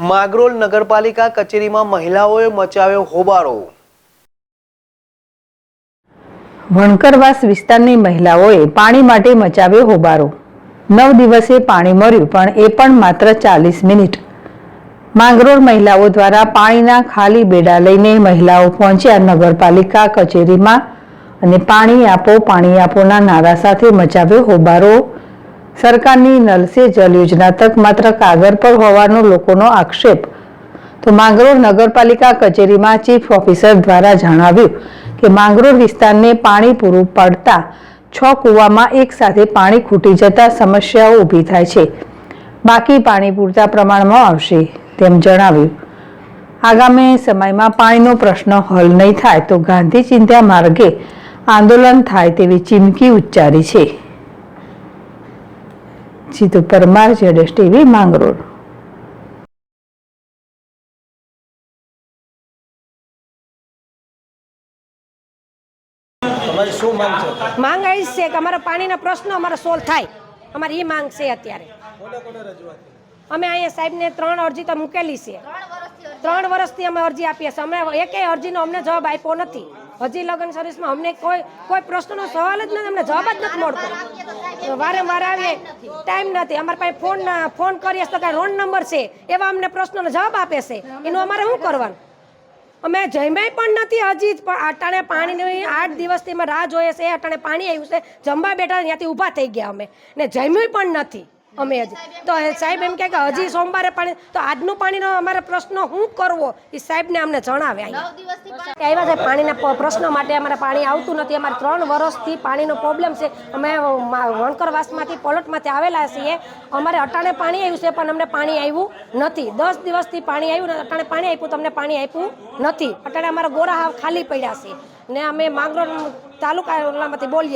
માંગરોળ નગરપાલિકા કચેરીમાં મહિલાઓએ મચાવ્યો હોબાળો। વણકરવાસ વિસ્તારની મહિલાઓએ પાણી માટે મચાવ્યો હોબાળો। 9 દિવસે પાણી મળ્યું, પણ એ પણ માત્ર 40 મિનિટ। માંગરોળ મહિલાઓ દ્વારા પાણીના ખાલી બેડા લઈને મહિલાઓ પહોંચ્યા નગરપાલિકા કચેરીમાં અને પાણી આપોના નારા સાથે મચાવ્યો હોબાળો। સરકારની નલ સે જલ યોજના તક માત્ર કાગળ પર હોવાનો લોકોનો આક્ષેપ। તો માંગરોળ નગરપાલિકા કચેરીમાં ચીફ ઓફિસર દ્વારા જણાવ્યું કે માંગરોળ વિસ્તારને પાણી પૂરું પાડતા 6 કૂવામાં એક સાથે પાણી ખૂટી જતા સમસ્યાઓ ઊભી થાય છે। બાકી પાણી પૂરતા પ્રમાણમાં આવશે તેમ જણાવ્યું। આગામી સમયમાં પાણીનો પ્રશ્ન હલ નહીં થાય તો ગાંધી ચિંધ્યા માર્ગે આંદોલન થાય તેવી ચીમકી ઉચ્ચારી છે। Jitu Parmar, ZS TV, Mangrol. માંગ આવી છે કે અમારા પાણીના પ્રશ્નો અમારા સોલ્વ થાય, અમારી એ માંગ છે। અત્યારે અમે અહીંયા સાહેબને 3 અરજી તો મૂકેલી છે। 3 વર્ષથી અમે અરજી આપીએ છીએ, અમે એકેય અરજીનો અમને જવાબ આપ્યો નથી। હજી લગ્ન સર્વિસમાં અમને કોઈ પ્રશ્નનો સવાલ જ નથી, અમને જવાબ જ નથી મળતો। વારંવાર આવીએ, ટાઈમ નથી, અમારા પાસે ફોન કરીએ તો કાંઈ રોંગ નંબર છે એવા અમને પ્રશ્નોનો જવાબ આપે છે। એનું અમારે શું કરવાનું? અમે જમ્યા પણ નથી હજી, પણ અટાણે પાણીની 8 દિવસથી અમે રાહ જોઈએ છે। અટાણે પાણી આવ્યું છે, જમવા બેઠા ત્યાંથી ઊભા થઈ ગયા અમે, ને જમ્યું પણ નથી અમે હજી। તો સાહેબ એમ કહે કે હજી સોમવારે પાણી, તો આજનું પાણીનો અમારે પ્રશ્ન શું કરવો એ સાહેબને અમને જણાવે। આવ્યા છે પાણીના પ્રશ્નો માટે, અમારે પાણી આવતું નથી। અમારે 3 વર્ષથી પાણીનો પ્રોબ્લેમ છે। અમે વણકરવાસમાંથી પલોટમાંથી આવેલા છીએ, અમારે અટાણે પાણી આવ્યું છે પણ અમને પાણી આવ્યું નથી। 10 દિવસથી પાણી આવ્યું ને અટાણે પાણી આપ્યું, તમને પાણી આપ્યું નથી। અટાણે અમારા ગોરા ખાલી પડ્યા છે ને અમે માંગરોળ તાલુકામાંથી બોલીએ।